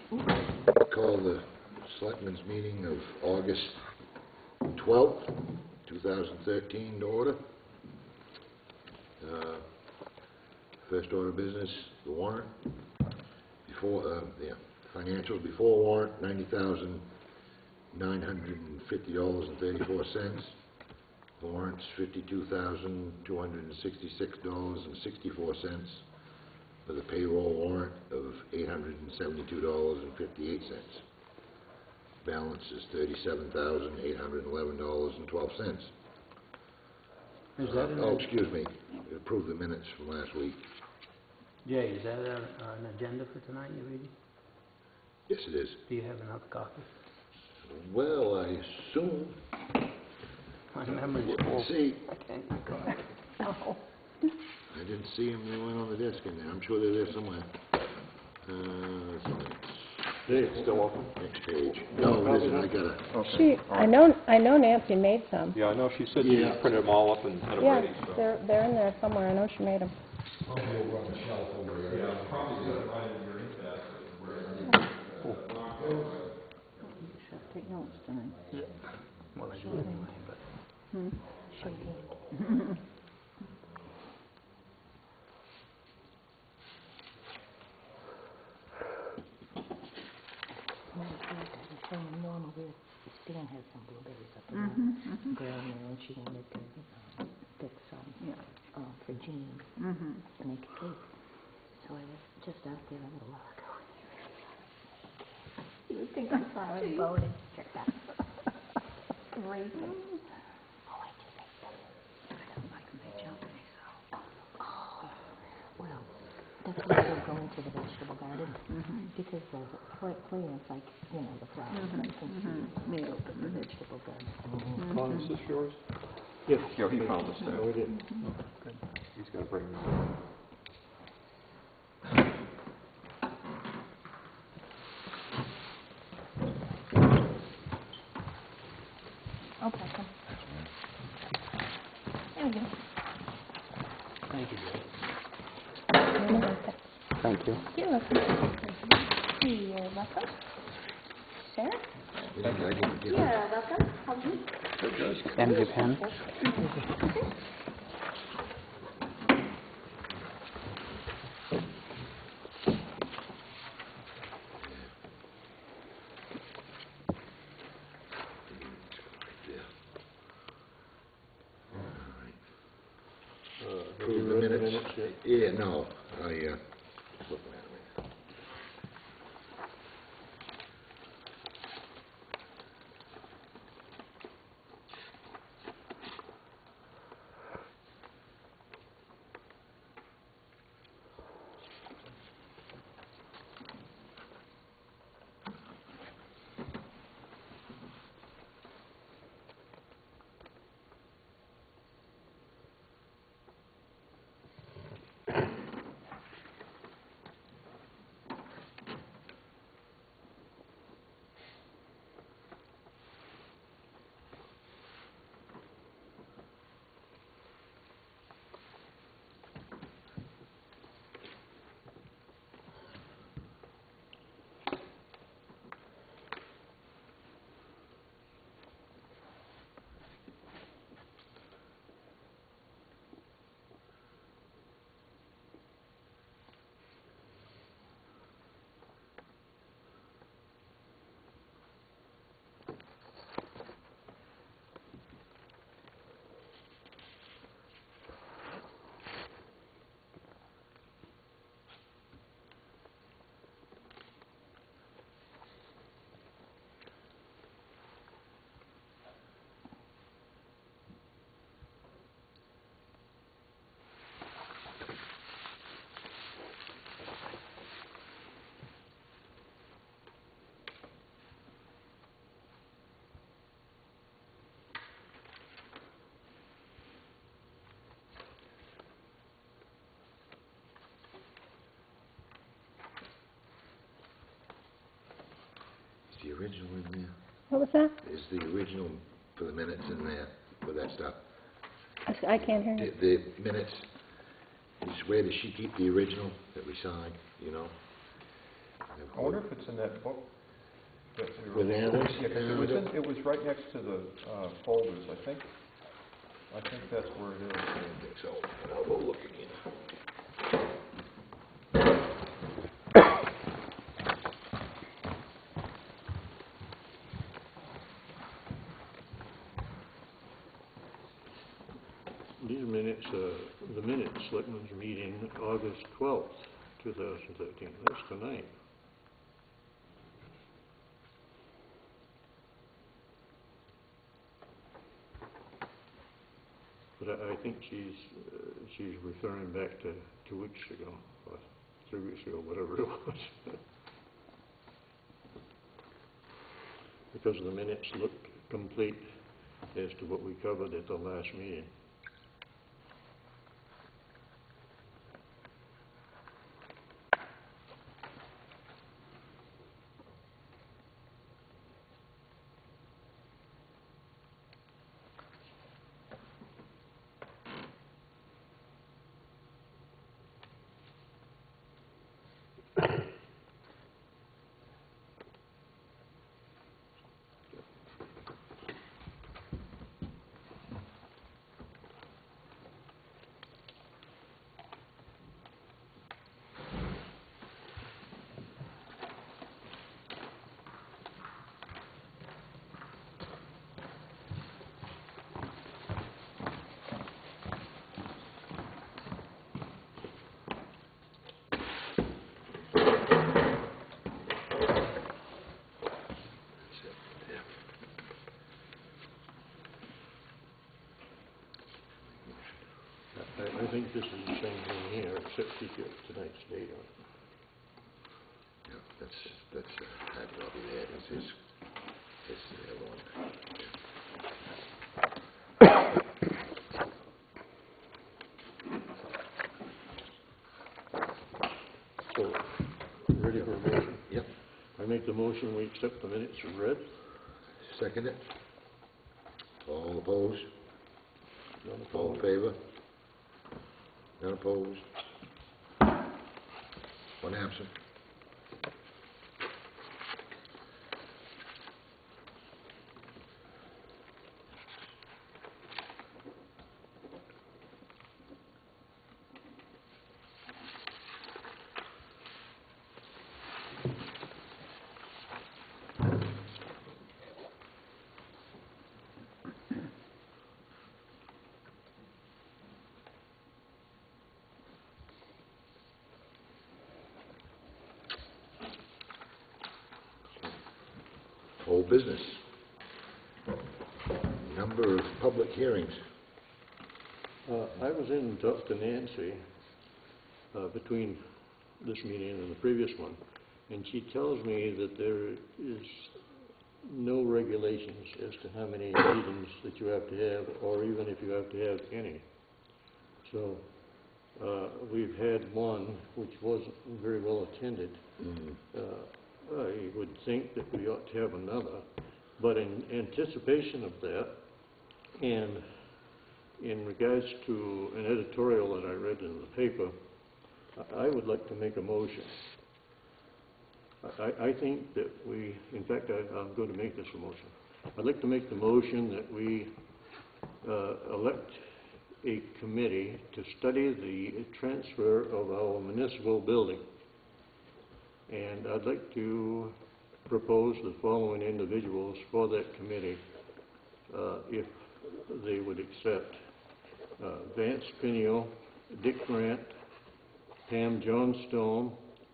Call the Selectmen's meeting of August 12th, 2013 to order. First order of business, the warrant. Before financials before warrant, $90,950.34. Warrants $52,266.64, with a payroll warrant of $872.58. Balance is $37,811.12. Excuse me. Approve the minutes from last week. Jay, is that an agenda for tonight you're reading? Yes, it is. Do you have another copy? Well, I assume. My memory's full. See. I can't recall. No. I didn't see them. They went on the desk in there. I'm sure they're there somewhere. It's still open? Next page. No, it isn't. I got it. Okay. I know Nancy made some. Yeah, I know. She said she printed them all up and had them ready. So. They're in there somewhere. I know she made them. Probably over on the shelf over there. Yeah, probably got it right in your ink basket. Take notes tonight. Well, I do anyway, but... She did. Normally, Stan has some blueberries up in the ground there, and she wanted to pick some for Jean to make a cake. So I was just out there a little while ago. You would think I'm sorry about it. Great. Oh, I just ate them. I don't like them. They jump me so. Oh, well, that's why I don't go into the vegetable garden. Because the plants, like, you know, the flowers, I can see nailed in the vegetable garden. Con, is this yours? Yes. Yeah, he found this there. We did. Good. He's going to bring this. Okay, come. There we go. Thank you, Jay. You're welcome. Thank you. You're welcome. You're welcome. Sarah? You're welcome. How are you? And your pen? Approve the minutes. Yeah, no. I look at it. The original in there? What was that? Is the original for the minutes in there with that stuff? I can't hear you. The minutes, where does she keep the original that we signed, you know? I wonder if it's in that book that we were. With Anna's? It was right next to the folders, I think that's where it is. I don't think so, but I'll go look again. These minutes, the minutes, Selectmen's meeting, August 12th, 2013. That's tonight. But I think she's referring back to 2 weeks ago, or 3 weeks ago, whatever it was. Because the minutes look complete as to what we covered at the last meeting. I think this is the same thing here, except she got tonight's date on it. Yeah, that's that copy there. This is the other one. So, ready for a motion? Yep. I make the motion, we accept the minutes as read. Second it. All opposed? None All in opposed. favor? None opposed? One absent. Whole business. Number of public hearings. I was in talk to Nancy between this meeting and the previous one, and she tells me that there is no regulations as to how many meetings that you have to have, or even if you have to have any. So we've had one which wasn't very well attended. I would think that we ought to have another, but in anticipation of that, and in regards to an editorial that I read in the paper, I would like to make a motion. I think that we, in fact, I'm going to make this a motion. I'd like to make the motion that we elect a committee to study the transfer of our municipal building. And I'd like to propose the following individuals for that committee, if they would accept. Vance Pinio, Dick Grant, Pam Johnstone,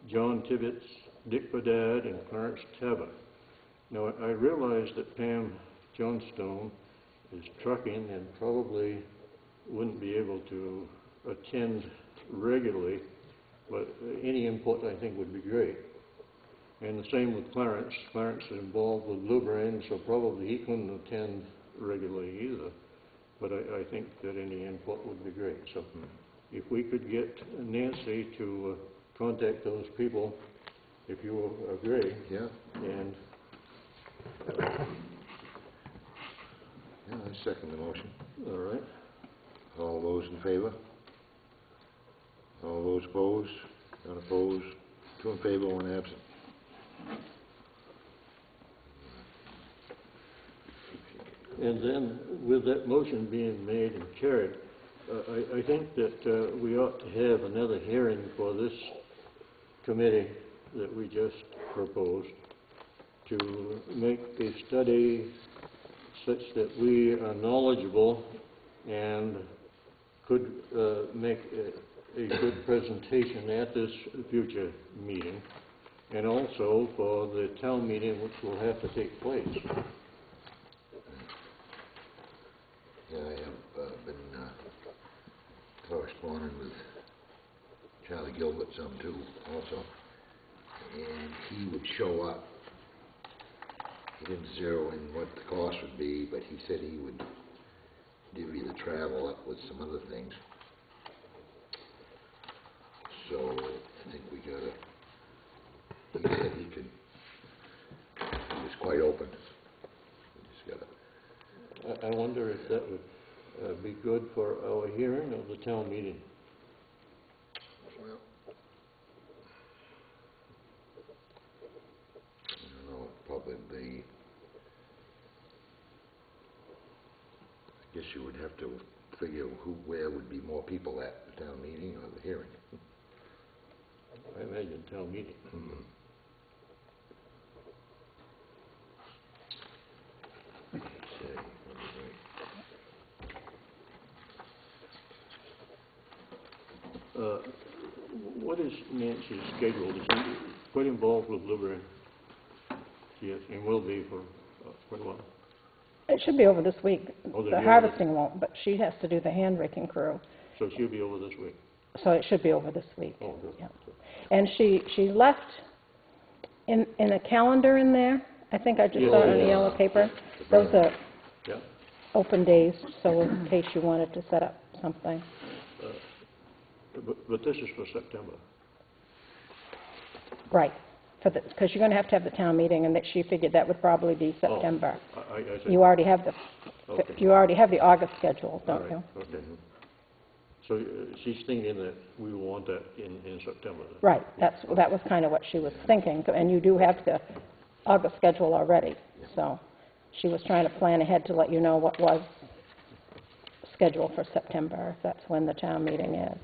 John Tibbetts, Dick Bedard, and Clarence Tava. Now, I realize that Pam Johnstone is trucking and probably wouldn't be able to attend regularly, but any input I think would be great. And the same with Clarence. Clarence is involved with Lubrand, so probably he couldn't attend regularly either. But I think that any input would be great. So if we could get Nancy to contact those people, if you agree. Yeah. And Yeah, I second the motion. all right. All those in favor? All those opposed? None opposed? Two in favor, one absent. And then, with that motion being made and carried, I think that we ought to have another hearing for this committee that we just proposed to make a study such that we are knowledgeable and could make a good presentation at this future meeting, and also for the town meeting which will have to take place. Yeah, I have been corresponding with Charlie Gilbert some too, also. And he would show up. He didn't zero in what the cost would be, but he said he would divvy the travel up with some other things. So I think we gotta, he said he could, he was quite open. We just gotta. I wonder if that would be good for our hearing of the town meeting. Well, I don't know, it'd probably be, I guess you would have to figure where would be more people at, the town meeting or the hearing. I imagine town meeting. Mm-hmm. What is Nancy's schedule? Is she quite involved with Liberty? Yes, and will be for quite a while. It should be over this week. Oh, they'll The be harvesting won't, but she has to do the hand raking crew, So she'll be over this week. so it should be over this week. Oh, good. Yeah. And she left in a calendar in there, I think I just saw it in the yellow paper. Those are Yeah. open days, so in case you wanted to set up something. But this is for September. Right, because you're going to have the town meeting, and that she figured that would probably be September. I see. You already have Okay. you already have the August schedule, All don't right, you? okay. So she's thinking that we will want that in September then? Right, that was kind of what she was thinking, and you do have the August schedule already, so she was trying to plan ahead to let you know what was scheduled for September, if that's when the town meeting is.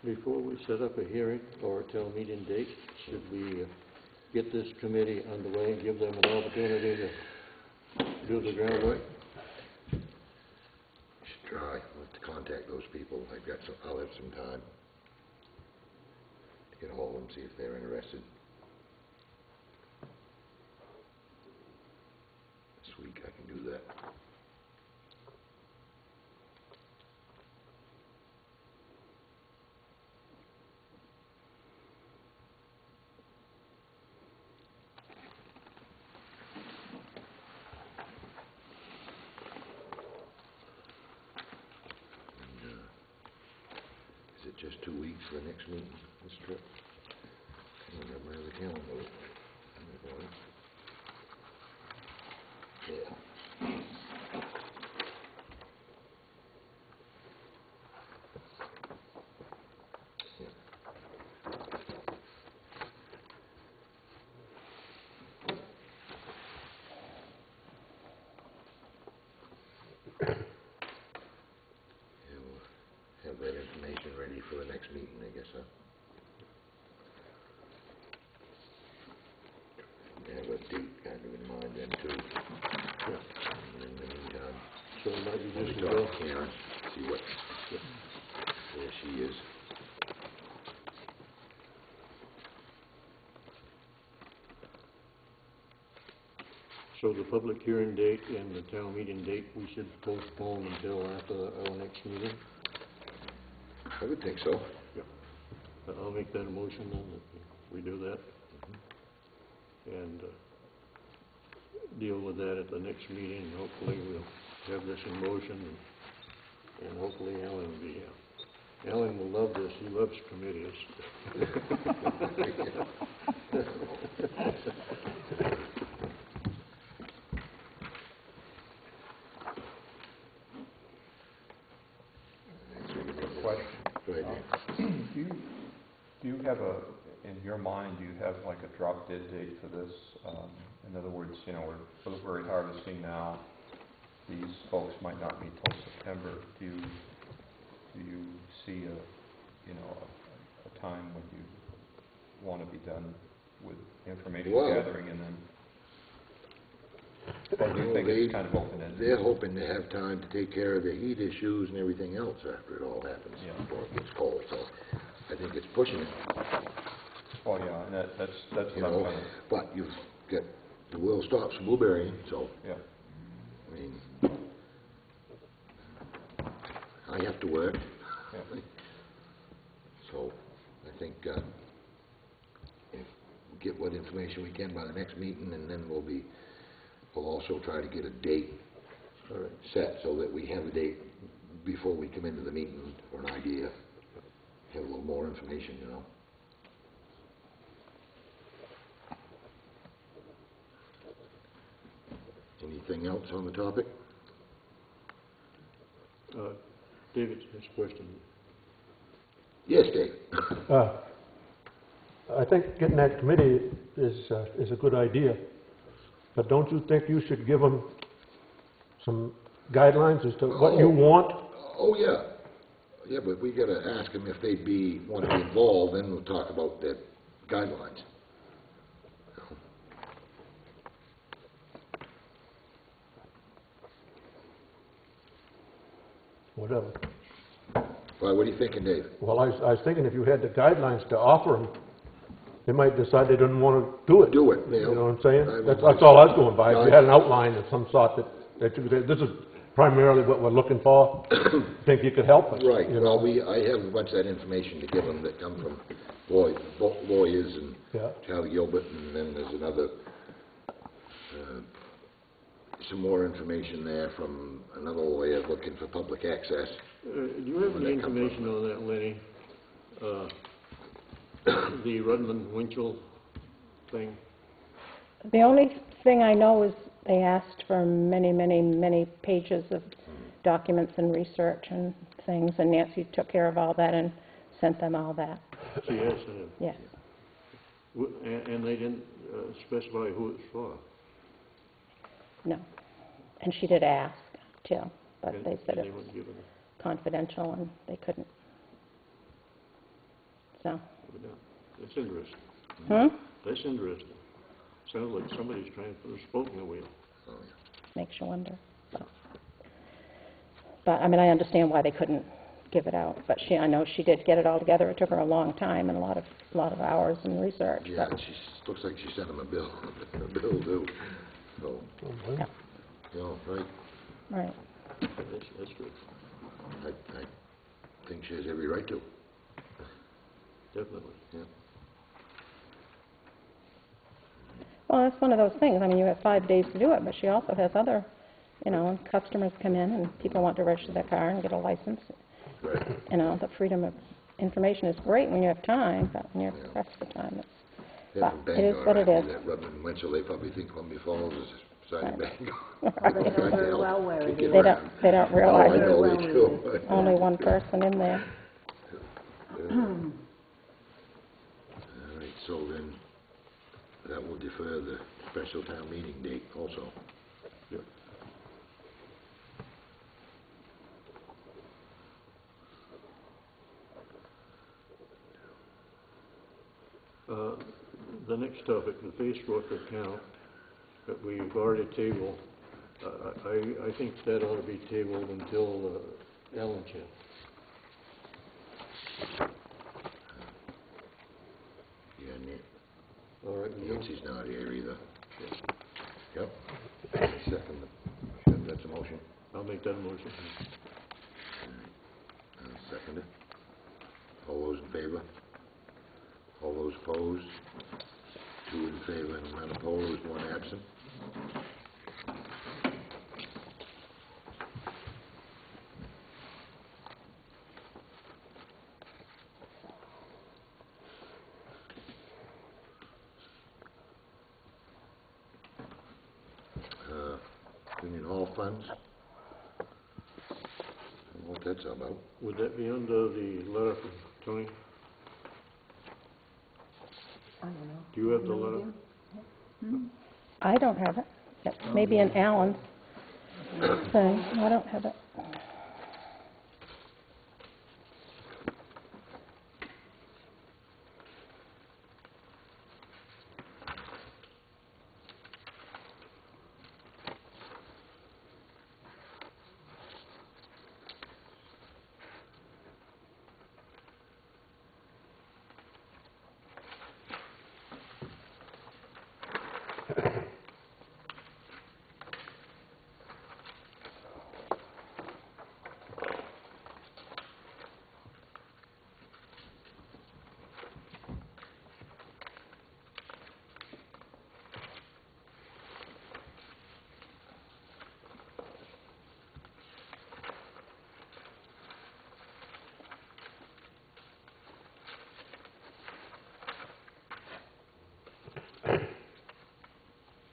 Before we set up a hearing or a town meeting date, should we get this committee underway and give them an opportunity to do the groundwork? Should try. I'll have to contact those people. I'll have some time to get a hold of them, see if they're interested. This week I can do that. Is it just 2 weeks for the next meeting, this trip? I don't remember the calendar. Yeah. Have that information ready for the next meeting, I guess, huh? Have a date kind of in mind then, too. Yeah. And in the meantime, So it might be we'll just talk a go. to Karen, see where she is. So the public hearing date and the town meeting date, we should postpone until after our next meeting? I would think so. Yeah. I'll make that a motion then, that we do that. And deal with that at the next meeting, and hopefully we'll have this in motion, and hopefully Alan will be here. Alan will love this, he loves committees. Question. Go ahead, Dave. Do you have in your mind, do you have like a drop dead date for this? In other words, you know, we're very harvesting now. These folks might not meet till September. Do you see a time when you want to be done with information Well, gathering, and then, or do you think it's kind of open-ended? They're hoping to have time to take care of the heat issues and everything else after it all happens, Yeah. before it gets cold, so I think it's pushing it, Oh, yeah, and that's you not know, kind of, but you've got, the world stops blueberrying, so, yeah. I mean, I have to work, Yeah. so I think, if we get what information we can by the next meeting, and then we'll also try to get a date set so that we have a date before we come into the meeting for an idea, have a little more information, you know. Anything else on the topic? David has a question. Yes, Dave. I think getting that committee is a good idea, but don't you think you should give them some guidelines as to what you want? Oh, yeah. Yeah, but we gotta ask them if they'd want to be involved, then we'll talk about the guidelines. Whatever. Well, what are you thinking, Dave? Well, I was thinking if you had the guidelines to offer them, they might decide they didn't want to do it. Do it, You yeah. know what I'm saying? I That's would- all I was going by. If you had an outline of some sort that you could, this is primarily what we're looking for, think you could help us. Right, you well, know? I have a bunch of that information to give them that come from lawyers and Yeah. Charlie Gilbert, and then there's another, some more information there from another lawyer looking for public access. Do you have Where'd any that come information from? on that, Lenny? The Rudman Winchell thing? The only thing I know is they asked for many, many, many pages of documents and research and things, and Nancy took care of all that and sent them all that, She has, yes. and they didn't specify who it's for. No. And she did ask, too, but And- they said and it was wouldn't give it confidential and they couldn't. So, That's interesting. That's interesting. Sounds like somebody's trying to put a spoke in the wheel. makes you wonder. But, I mean, I understand why they couldn't give it out, but I know she did get it all together. It took her a long time and a lot of hours and research. Yeah, but- and looks like she sent him a bill, too, so, Yeah, you know, right, right. That's good. I think she has every right to, Definitely. yeah. Well, that's one of those things. I mean, you have 5 days to do it, but she also has other, customers come in and people want to register their car and get a license. Right. The freedom of information is great when you have time, but when you're Yeah. pressed for time, it's, They're but from it Bangor, is what it right? is. That Rubman and Winchell, they probably think Columbia Falls is side of Right. Bangor. They know very well where it is. They don't Oh, I realize know well they it do. only one person in there. All right, so then, that will defer the special town meeting date also. Yep. The next topic, the Facebook account that we've already tabled, I think that ought to be tabled until Alan's here. Yeah, All right, with you? Nancy's not here either. Yep. Second, that's a motion. I'll make that a motion. Second it. All those in favor? All those opposed? 2 in favor and 1 opposed, 1 absent. funds. I don't know what that's about. Would that be under the letter from Tony? I don't know. Do you have the letter? I don't have it. It's maybe in Alan's thing. I don't have it.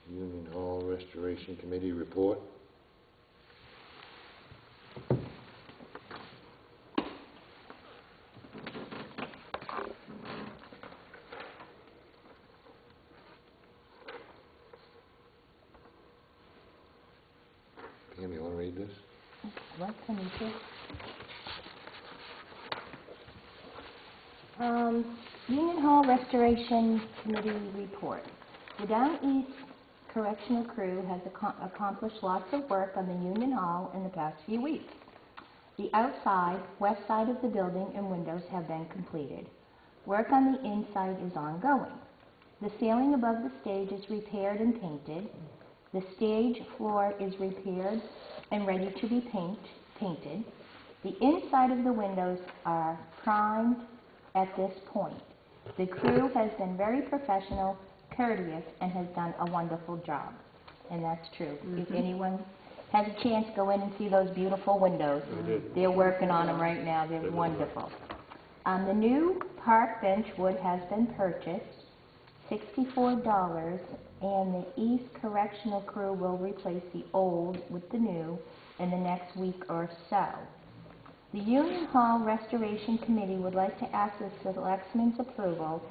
Union Hall Restoration Committee report. Pam, you want to read this? What can you do? Union Hall Restoration Committee report. The Down East Correctional Crew has accomplished lots of work on the Union Hall in the past few weeks. The outside, west side of the building and windows have been completed. Work on the inside is ongoing. The ceiling above the stage is repaired and painted. The stage floor is repaired and ready to be painted. The inside of the windows are primed at this point. The crew has been very professional, courteous, and has done a wonderful job. And that's true. If anyone has a chance, go in and see those beautiful windows. They're working on them right now. They're wonderful. The new park bench wood has been purchased, $64, and the East Correctional Crew will replace the old with the new in the next week or so. The Union Hall Restoration Committee would like to ask the Selectmen's approval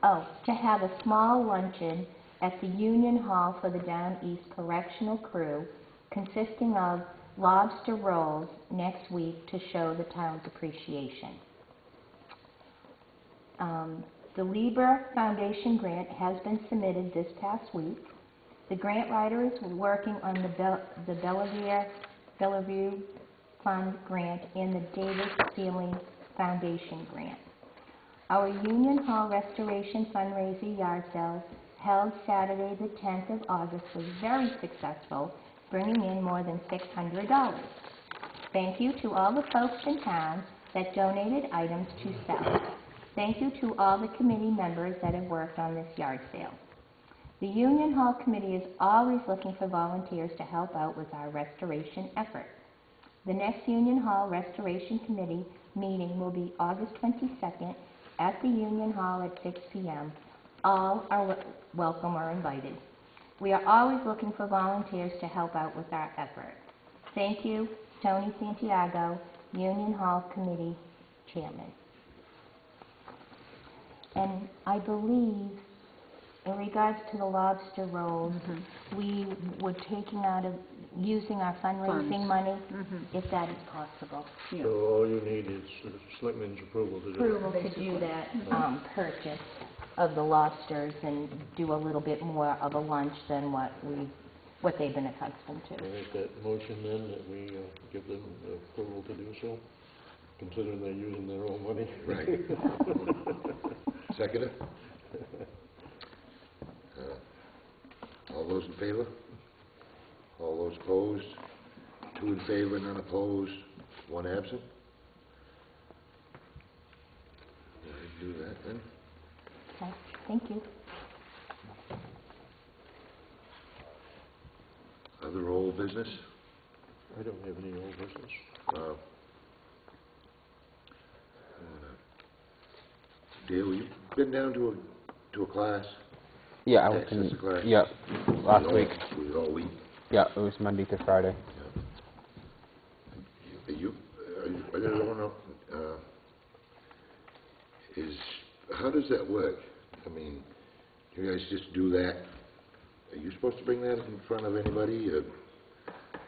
to have a small luncheon at the Union Hall for the Down East Correctional Crew, consisting of lobster rolls next week to show the town's appreciation. The Lieber Foundation grant has been submitted this past week. The grant writer is working on the Bellevue Fund grant and the Davis Sealing Foundation grant. Our Union Hall Restoration Fundraiser yard sale held Saturday the 10th of August was very successful, bringing in more than $600. Thank you to all the folks in town that donated items to sell. Thank you to all the committee members that have worked on this yard sale. The Union Hall Committee is always looking for volunteers to help out with our restoration effort. The next Union Hall Restoration Committee meeting will be August 22nd at the Union Hall at 6 p.m. All are welcome or invited. We are always looking for volunteers to help out with our effort. Thank you, Tony Santiago, Union Hall Committee Chairman. And I believe, in regards to the lobster rolls, we were using our fundraising money, if that is possible. So all you need is Selectmen's approval to do it. Approval to do that purchase of the lobsters and do a little bit more of a lunch than what they've been accustomed to. I make that motion then that we give them the approval to do so, considering they're using their own money. Right. Second it? All those in favor? All those opposed? 2 in favor, none opposed, 1 absent? Go ahead and do that then. Okay, thank you. Other old business? I don't have any old business. Dale, you been down to a class? Yeah, I was Access class? yeah, last week. Was it all week? Yeah, it was Monday to Friday. Yeah. how does that work? I mean, you guys just do that? Are you supposed to bring that in front of anybody, or,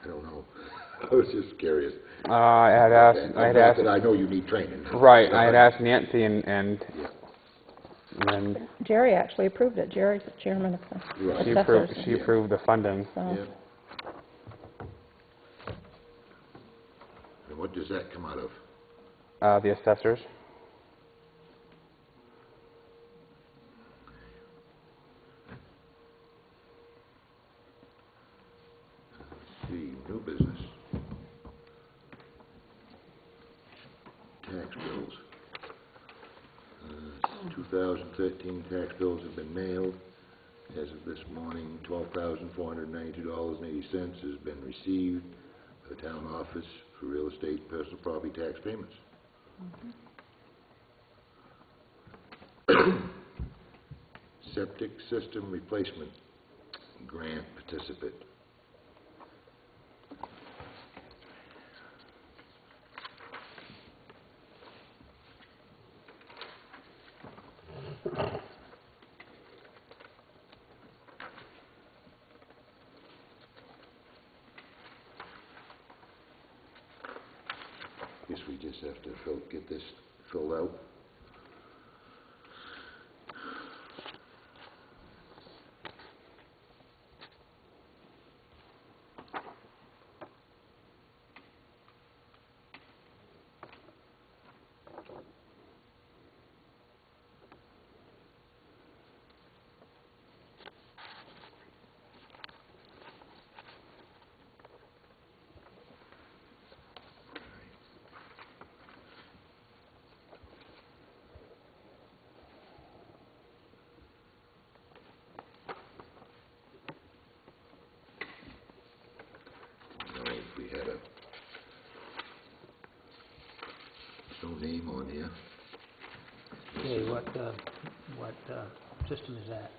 I don't know. I was just curious. I had asked, Not that I know you need training. right, I had asked Nancy and Yeah. And Jerry actually approved it. Jerry's the chairman of the Right. assessors. she approved the funding. So, Yeah. And what does that come out of? The assessors. Let's see, new business. Tax bills. 2013 tax bills have been mailed. As of this morning, $12,492.80 has been received by the town office for real estate personal property tax payments. Septic system replacement grant participant. Guess we just have to get this filled out. We had no name on here. Okay, what system is that?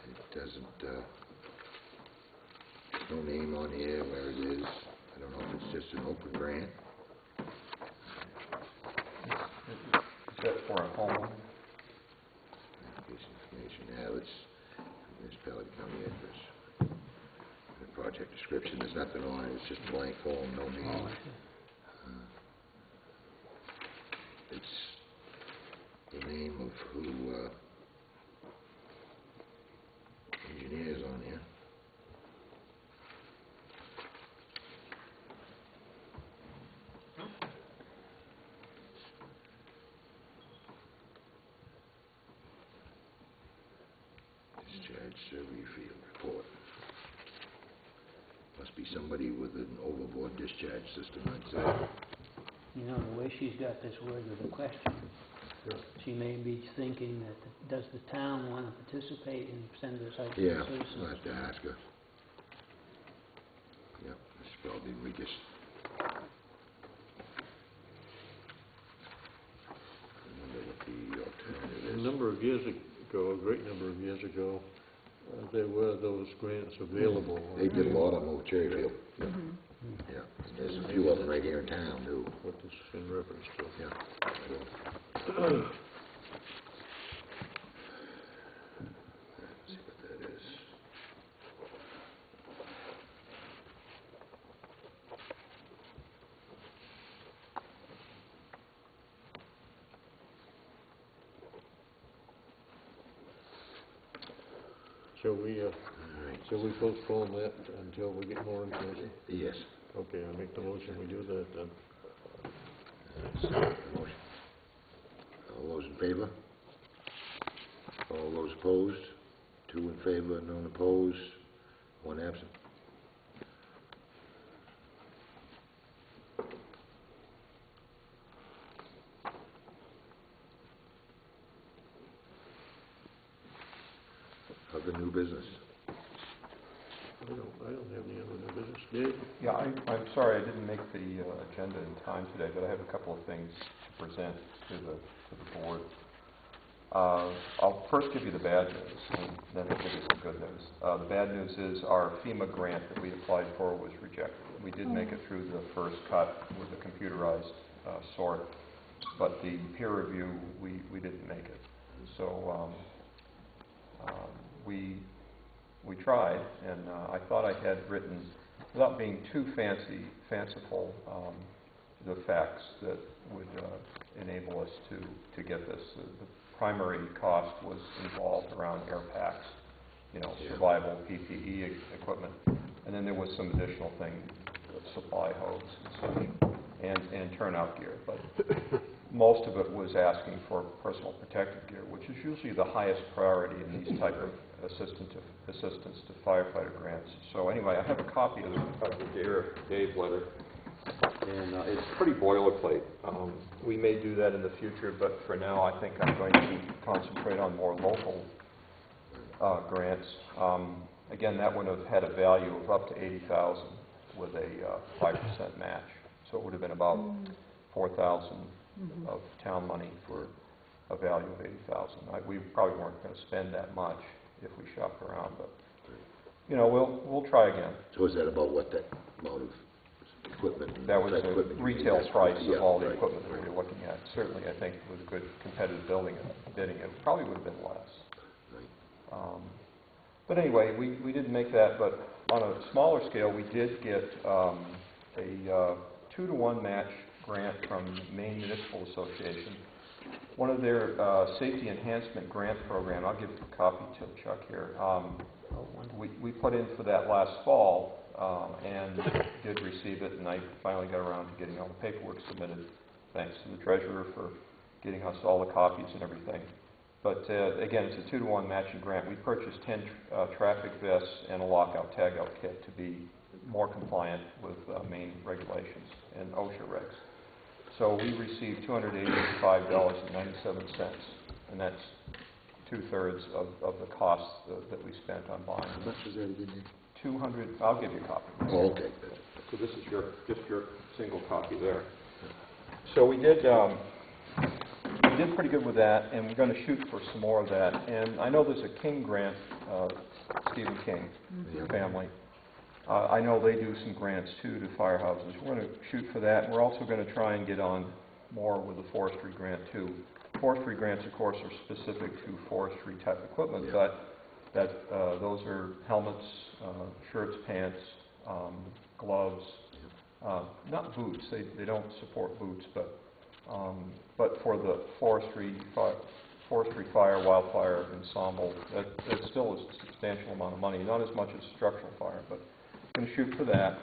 It doesn't, no name on here where it is. I don't know if it's just an open grant. Is that for a home? Application information, yeah, it's municipality county address. The project description, there's nothing on it, it's just a blank form, no name. It's the name of who, engineers on here. Discharge survey field report. Must be somebody with an overboard discharge system, I'd say. You know, the way she's got this worded with a question, she may be thinking that, does the town want to participate and send this out to the Yeah, citizens? I'll have to ask her. Yep, that's probably, we just... I wonder what the alternative A is. number of years ago, a great number of years ago, there were those grants available. They did a lot of them over Cherryfield. Yeah, and there's a few of them right here in town, too. What this is in reference to. Yeah. Let's see what that is. Shall we postpone that until we get more information? Yes. Okay, I make the motion, we do that then. Second the motion. All those in favor? All those opposed? 2 in favor, none opposed, 1 absent. Other new business. I don't have any other new business. Dave? Yeah, I'm sorry I didn't make the agenda in time today, but I have a couple of things to present to the board. I'll first give you the bad news, and then I'll give you some good news. The bad news is our FEMA grant that we applied for was rejected. We did make it through the first cut with a computerized sort, but the peer review, we didn't make it. So we tried, and I thought I had written, without being too fanciful, the facts that would enable us to get this. The primary cost was involved around air packs, you know, survival PPE equipment, and then there was some additional thing, supply hose and such, and turnout gear. But most of it was asking for personal protective gear, which is usually the highest priority in these type of assistance to firefighter grants. So anyway, I have a copy of the Dave letter, and it's pretty boilerplate. We may do that in the future, but for now I think I'm going to concentrate on more local grants. Again, that would have had a value of up to $80,000 with a 5% match. So it would have been about $4,000 of town money for a value of $80,000. We probably weren't going to spend that much if we shopped around, but you know, we'll try again. So is that about what that amount of equipment? That was the retail price of all the right. equipment that we were looking at. Certainly, I think with good competitive bidding, it probably would have been less. Right. But anyway, we didn't make that, but on a smaller scale, we did get a 2-to-1 match grant from Maine Municipal Association. One of their safety enhancement grant program, I'll give a copy to Chuck here. We put in for that last fall and did receive it, and I finally got around to getting all the paperwork submitted, thanks to the treasurer for getting us all the copies and everything. But again, it's a 2-to-1 matching grant. We purchased 10 traffic vests and a lockout tagout kit to be more compliant with Maine regulations and OSHA regs. So we received $285.97, and that's 2/3 of the cost that we spent on buying. How much is that again? 200. I'll give you a copy. Oh, okay. So this is just your single copy there. So we did pretty good with that, and we're going to shoot for some more of that. And I know there's a King grant, Stephen King family. I know they do some grants too to firehouses. We're going to shoot for that, and we're also going to try and get on more with the forestry grant too. Forestry grants, of course, are specific to forestry type equipment, but those are helmets, shirts, pants, gloves, not boots. They don't support boots, but for the forestry fire, wildfire ensemble, that still is a substantial amount of money. Not as much as structural fire, but going to shoot for that.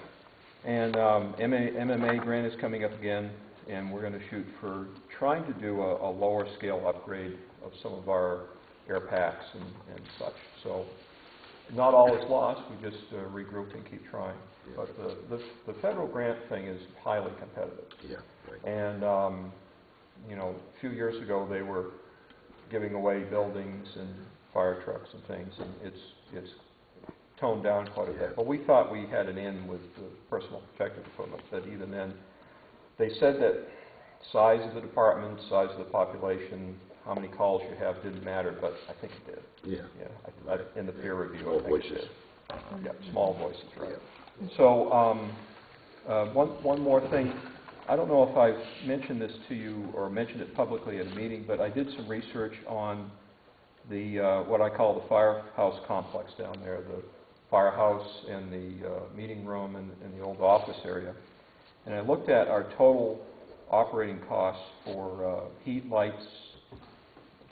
And MMA grant is coming up again, and we're going to shoot for trying to do a lower scale upgrade of some of our air packs and such. So not all is lost. We just regroup and keep trying. But the federal grant thing is highly competitive. Yeah, right. And you know, a few years ago they were giving away buildings and fire trucks and things, and it's toned down quite a bit. But we thought we had an in with the personal protective equipment, that even then, they said that size of the department, size of the population, how many calls you have didn't matter, but I think it did. Yeah. Yeah, in the peer review, Small I think voices. it did. Yeah, small voices, right. Yeah. So, one more thing. I don't know if I've mentioned this to you or mentioned it publicly at a meeting, but I did some research on the what I call the firehouse complex down there, the firehouse and the meeting room and the old office area. And I looked at our total operating costs for heat, lights,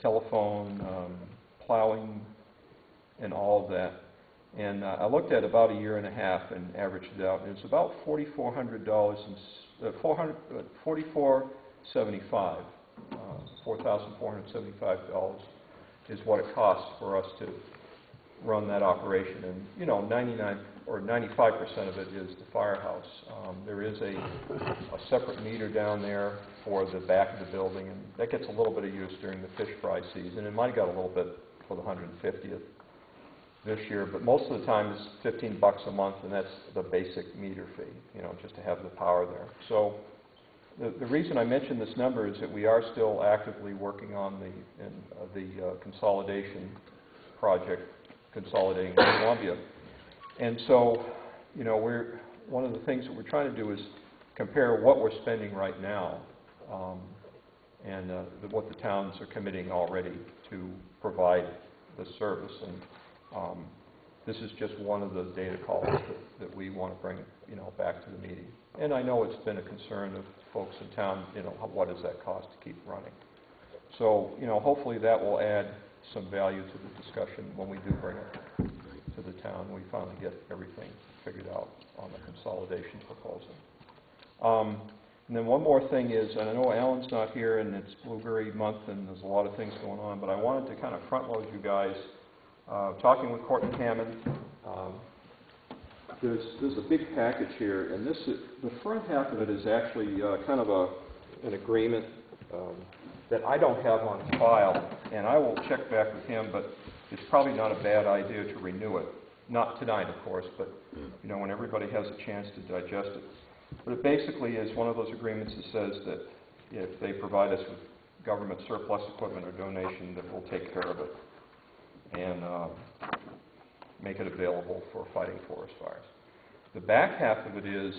telephone, plowing, and all of that. And I looked at about a year and a half and averaged it out, and it's about $4,475, $4,475 is what it costs for us to run that operation. And you know, 99 or 95% of it is the firehouse. There is a separate meter down there for the back of the building, and that gets a little bit of use during the fish fry season. It might have got a little bit for the 150th this year, but most of the time it's $15 a month, and that's the basic meter fee, you know, just to have the power there. So the reason I mention this number is that we are still actively working on the consolidation project, consolidating Columbia. And so, you know, one of the things that we're trying to do is compare what we're spending right now and what the towns are committing already to provide the service. And this is just one of the data calls that we want to bring, you know, back to the meeting. And I know it's been a concern of folks in town, you know, what does that cost to keep running? So, you know, hopefully that will add some value to the discussion when we do bring it to the town. We finally get everything figured out on the consolidation proposal. And then one more thing is, and I know Alan's not here, and it's Blueberry Month, and there's a lot of things going on, but I wanted to kind of front load you guys. Talking with Courtney Hammond, there's a big package here, and this is, the front half of it is actually kind of an agreement that I don't have on file, and I will check back with him, but it's probably not a bad idea to renew it. Not tonight, of course, but you know, when everybody has a chance to digest it. But it basically is one of those agreements that says that if they provide us with government surplus equipment or donation, that we'll take care of it and make it available for fighting forest fires. The back half of it is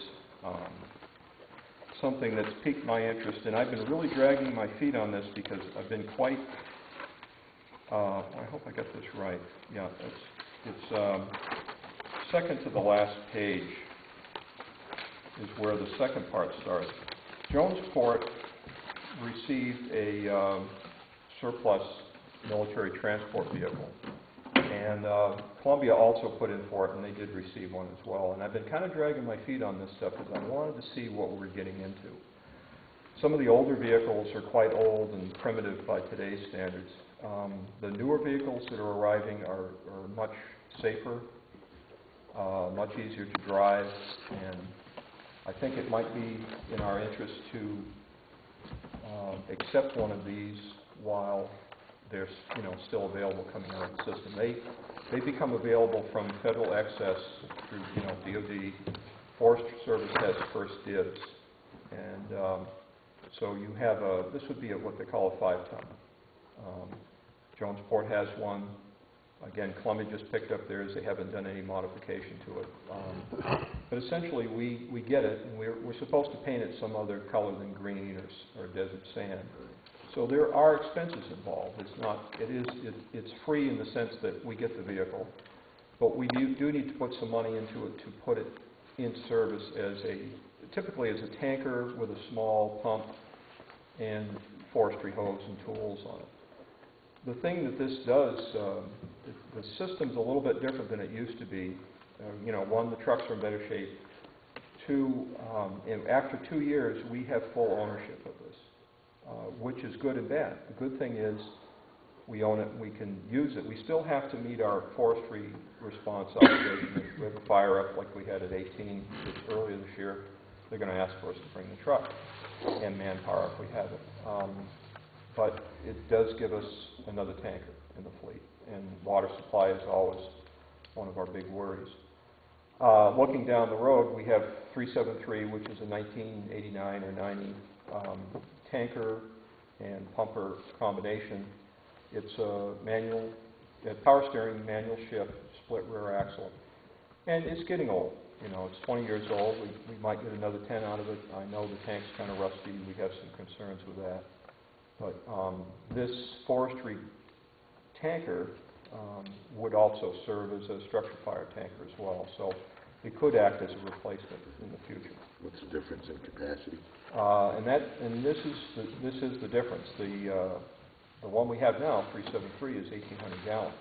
something that's piqued my interest, and I've been really dragging my feet on this because I've been quite, I hope I got this right. Yeah, it's second to the last page is where the second part starts. Jonesport received a surplus military transport vehicle, and Columbia also put in for it, and they did receive one as well. And I've been kind of dragging my feet on this stuff because I wanted to see what we're getting into. Some of the older vehicles are quite old and primitive by today's standards. The newer vehicles that are arriving are much safer, much easier to drive, and I think it might be in our interest to accept one of these while they're, you know, still available coming out of the system. They become available from federal excess through, you know, DOD. Forest Service has first dibs, and so you have this would be what they call a 5-ton. Jonesport has one. Again, Columbia just picked up theirs. They haven't done any modification to it. But essentially, we get it, and we're supposed to paint it some other color than green or desert sand. So there are expenses involved. It's not. It's free in the sense that we get the vehicle, but we do need to put some money into it to put it in service as typically as a tanker with a small pump and forestry hose and tools on it. The thing that this does, the system's a little bit different than it used to be. You know, one, the trucks are in better shape. Two, after 2 years, we have full ownership of this, which is good and bad. The good thing is we own it and we can use it. We still have to meet our forestry response obligation. If we have a fire up like we had at 18 earlier this year, they're going to ask for us to bring the truck and manpower if we have it. But it does give us another tanker in the fleet, and water supply is always one of our big worries. Looking down the road, we have 373, which is a 1989 or 90 tanker and pumper combination. It's a manual, power steering, manual shift, split rear axle, and it's getting old. You know, it's 20 years old. We might get another 10 out of it. I know the tank's kind of rusty. We have some concerns with that. But this forestry tanker would also serve as a structure fire tanker as well. So it could act as a replacement in the future. What's the difference in capacity? And this is the difference. The one we have now, 373, is 1,800 gallons,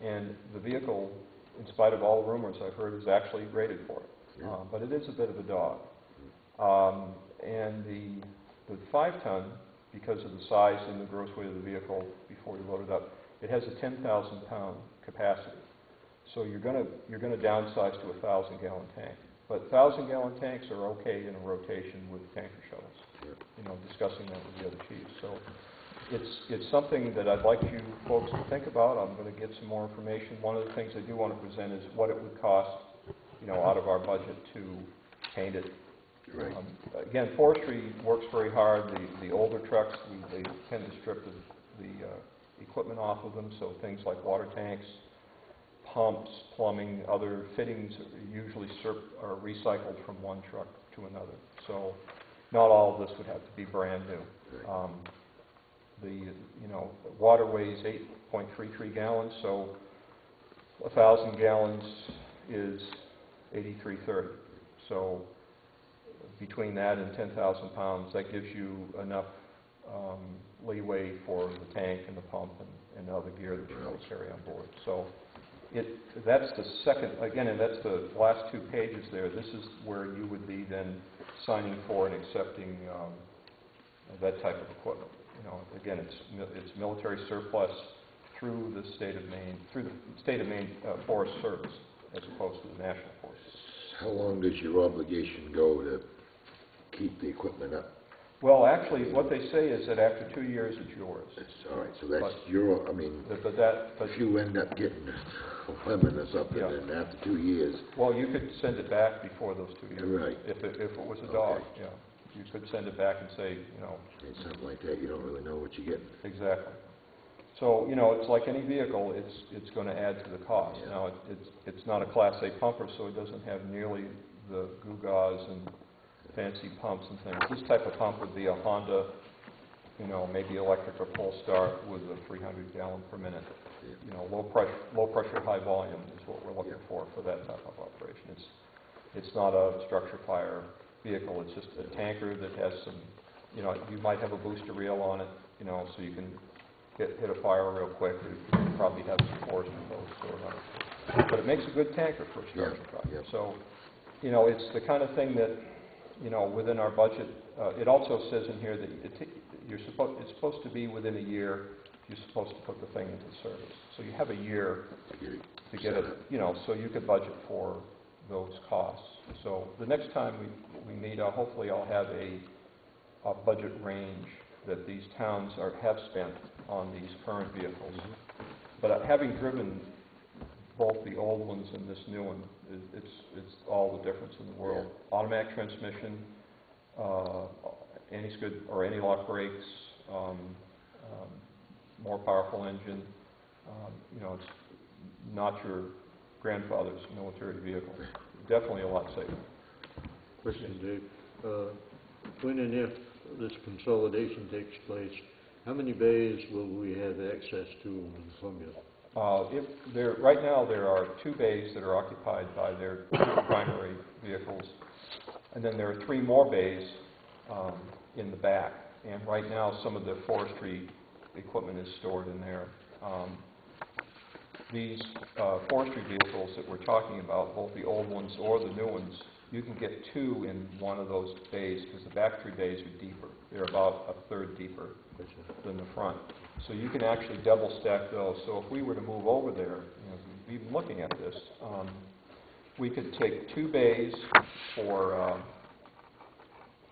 and the vehicle, in spite of all rumors I've heard, is actually rated for it. Yeah. But it is a bit of a dog. And the 5-ton, because of the size and the gross weight of the vehicle before you load it up, it has a 10,000-pound capacity. So you're going to downsize to a 1,000-gallon tank. But 1,000-gallon tanks are okay in a rotation with tanker shuttles. Sure. You know, discussing that with the other chiefs. So it's something that I'd like you folks to think about. I'm going to get some more information. One of the things I do want to present is what it would cost, you know, out of our budget to paint it. Right. Again, forestry works very hard. The older trucks, they tend to strip the equipment off of them, so things like water tanks, pumps, plumbing, other fittings usually are recycled from one truck to another. So not all of this would have to be brand new. Water weighs 8.33 gallons, so 1,000 gallons is 8330. So between that and 10,000 pounds, that gives you enough leeway for the tank and the pump and other gear that you want to carry on board. So that's the second, again, and that's the last 2 pages there. This is where you would be then signing for and accepting that type of equipment. Again, it's military surplus through the state of Maine, Forest Service, as opposed to the National Forest. How long does your obligation go to keep the equipment up? Well, actually, what they say is that after 2 years, it's yours. All right, so that's your, I mean, if you end up getting a lemon or something, Yeah. and after 2 years, Well, you could send it back before those 2 years. Right. If it was a dog, Okay. yeah. You could send it back and say, and something like that, you don't really know what you're getting. exactly. So, it's like any vehicle, it's going to add to the cost. Yeah. Now, it's not a Class A pumper, so it doesn't have nearly the gewgaws and fancy pumps and things. This type of pump would be a Honda, maybe electric or full start with a 300 gallon per minute. Low pressure, high volume is what we're looking for that type of operation. It's not a structure fire vehicle. It's just a tanker that has some, you might have a booster reel on it, so you can hit a fire real quick. You probably have some force controls stored on it. But it makes a good tanker for a structure fire. Yeah. So, it's the kind of thing that, within our budget, it also says in here that it's supposed to be within a year. You're supposed to put the thing into service. So you have a year to get it, so you could budget for those costs. So the next time we meet, hopefully I'll have a budget range that these towns have spent on these current vehicles. But having driven both the old ones and this new one, it's all the difference in the world. Automatic transmission, anti-skid or anti-lock brakes, more powerful engine. It's not your grandfather's military vehicle. Definitely a lot safer. Question, Dave. When and if this consolidation takes place, how many bays will we have access to in Columbia? Right now, there are 2 bays that are occupied by their primary vehicles, and then there are 3 more bays in the back. And right now, some of the forestry equipment is stored in there. These forestry vehicles that we're talking about, both the old ones or the new ones, you can get 2 in one of those bays because the back 3 bays are deeper. They're about a third deeper than the front. So you can actually double stack those. So if we were to move over there, even looking at this, we could take 2 bays for,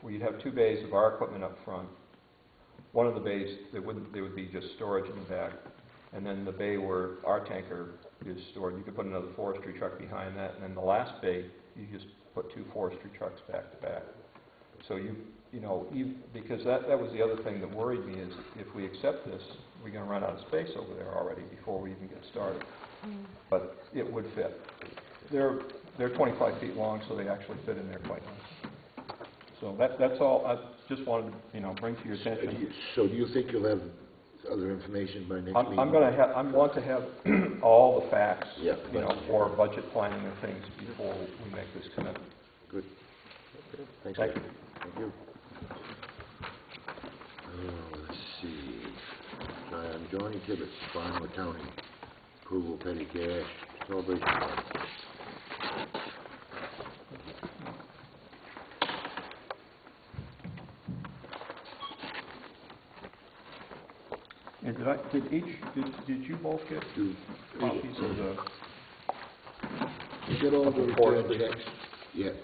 where you'd have 2 bays of our equipment up front. One of the bays, there would be just storage in the back. And then the bay where our tanker is stored, you could put another forestry truck behind that. And then the last bay, you just put 2 forestry trucks back to back. So because that was the other thing that worried me is if we accept this, we're going to run out of space over there already before we even get started. But it would fit. They're 25 feet long, so they actually fit in there quite nice. So that's all I just wanted to bring to your attention. So do you think you'll have other information by next meeting? I want to have all the facts, Yeah, for budget planning and things before we make this commitment. Good. Okay. Thanks. Thank you. Thank you. Let's see. Johnny Tibbetts, Farmer County, approval petty cash, celebration fund. And did you both get copies of the? You get all the return checks yet?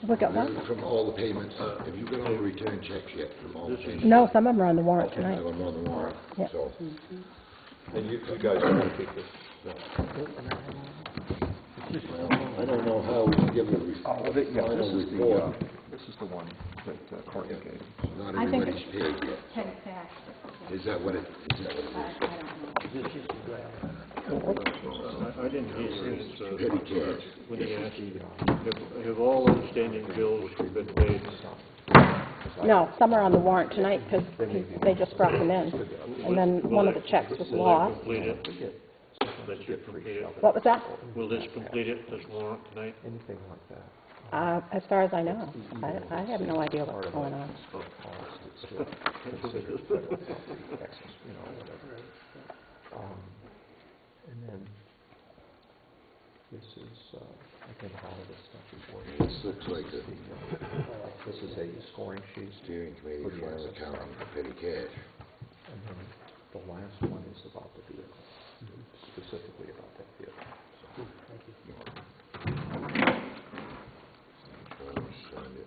We got one? From all the payments. Have you got all the return checks yet from all the payments? No, some of them are on the warrant Okay, tonight. I'm on the warrant, Yeah. so. And you guys want to keep this? Well, I don't know how we can give a final report. This is the one that Courtney gave. Not I think everybody's paid yet. Ten cash. Is that what it is? This is the draft. I didn't hear his, Petty cash. when he asked, have all outstanding bills been paid? No, some are on the warrant tonight, because they just brought them in. And then one of the checks was lost. Complete it? That should complete it. What was that? Will this complete it, this warrant tonight? Anything like that. As far as I know. I have no idea what's going on. And then, this is, I think all of this stuff is working. This looks like a This is a scoring sheet, steering committee final accounting for petty cash. and then the last one is about the vehicle, specifically about that vehicle. So, Signed it.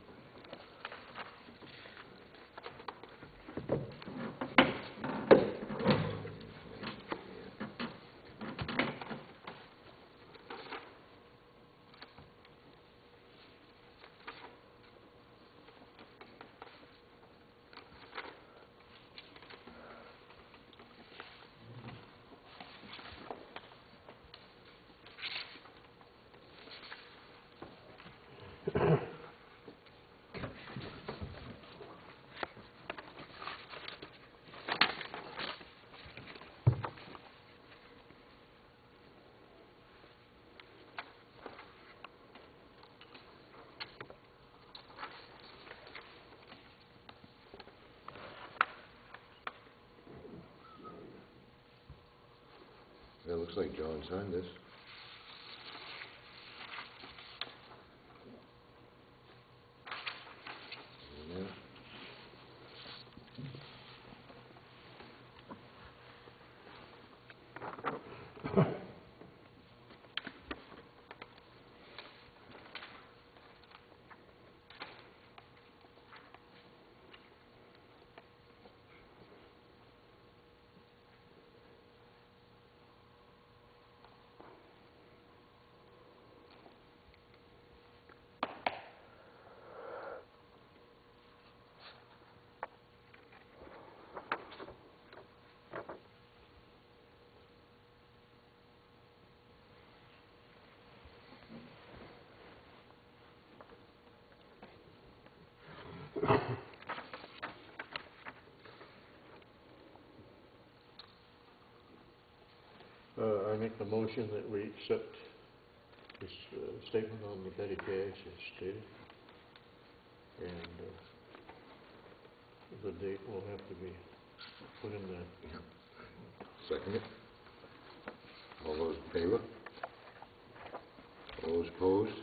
It looks like John signed this. Yeah. I make the motion that we accept this statement on the petty cash as stated. And the date will have to be put in there. Second it. All those in favor? All those opposed?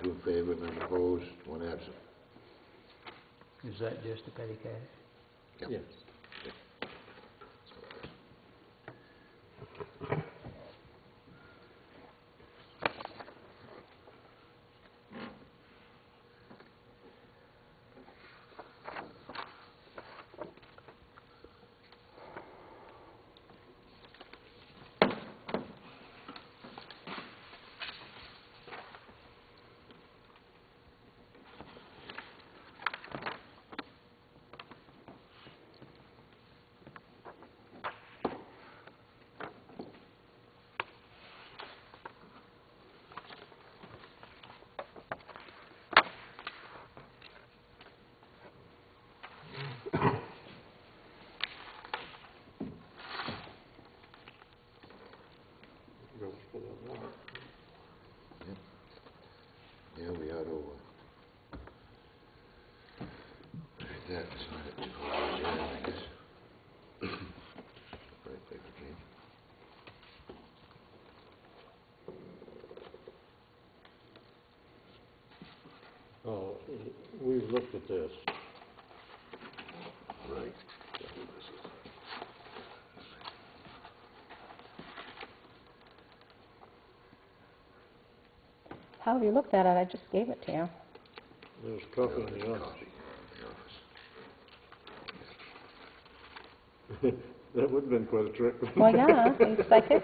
2 in favor, none opposed, 1 absent. Is that just the petty cash? Yep. Yes. Goes for that warrant. Yeah, we ought to, that, sign it too. Yeah, I guess. Right, thank you, Jane. Oh, we've looked at this. Right. How have you looked at it? I just gave it to you. There's a copy in the office. Copy in the office. That would have been quite a trick. Well, yeah, he's psychic.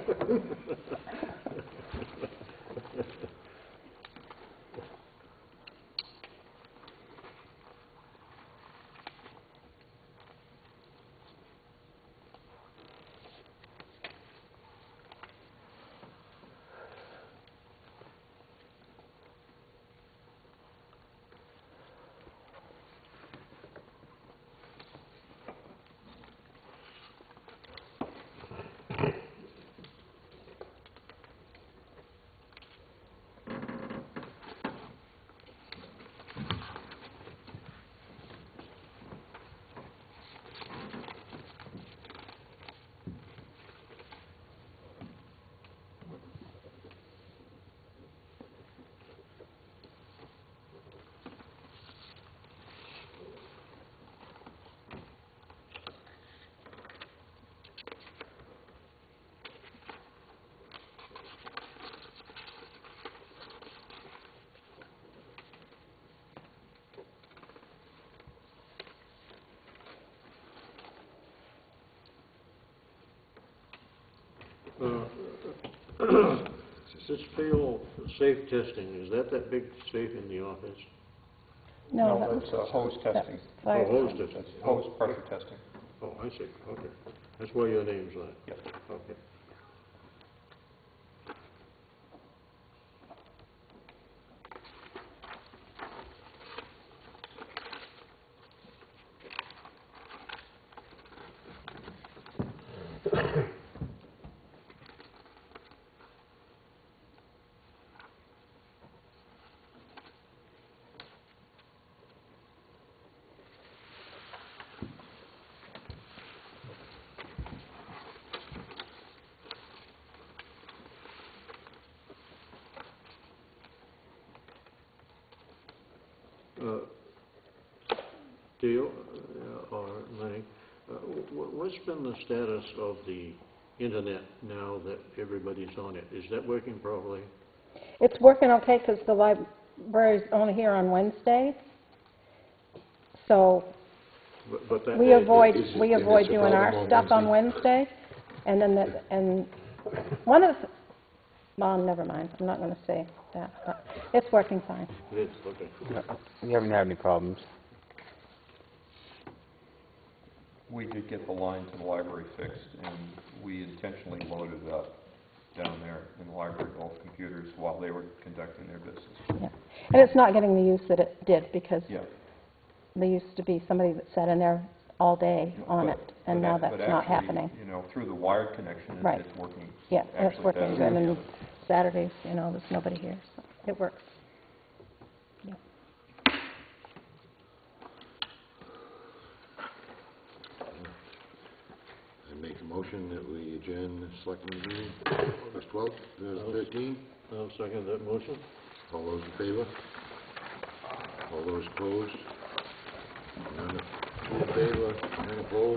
This fail safe testing, is that big safe in the office? No, that That's hose that's testing. fire. Oh, hose testing. That's hose pressure testing. Oh, I see, okay. That's why your name's on it? Yep. Okay. Dale, or Lenny, what's been the status of the internet now that everybody's on it? Is that working properly? It's working okay because the library's only here on Wednesdays. So But that. we avoid is it- doing and it's a problem our on stuff on Wednesday? Wednesday. And then, and one of the, well, never mind, I'm not going to say that, but it's working fine. It is, okay. We haven't had any problems. We did get the line to the library fixed, and we intentionally loaded it up down there in the library, both computers, while they were conducting their business. Yeah. And it's not getting the use that it did because Yeah. there used to be somebody that sat in there all day on But- it, and now but that's not actually, happening. you know, through the wired connection, Right. it's working Yeah, and it's actually working better good, than the and other. Saturdays, you know, there's nobody here, so it works. Yeah. I make a motion that we adjourn the Selectmen meeting, August 12th, 2013. I'll second that motion. All those in favor? All those opposed? None in favor, none opposed?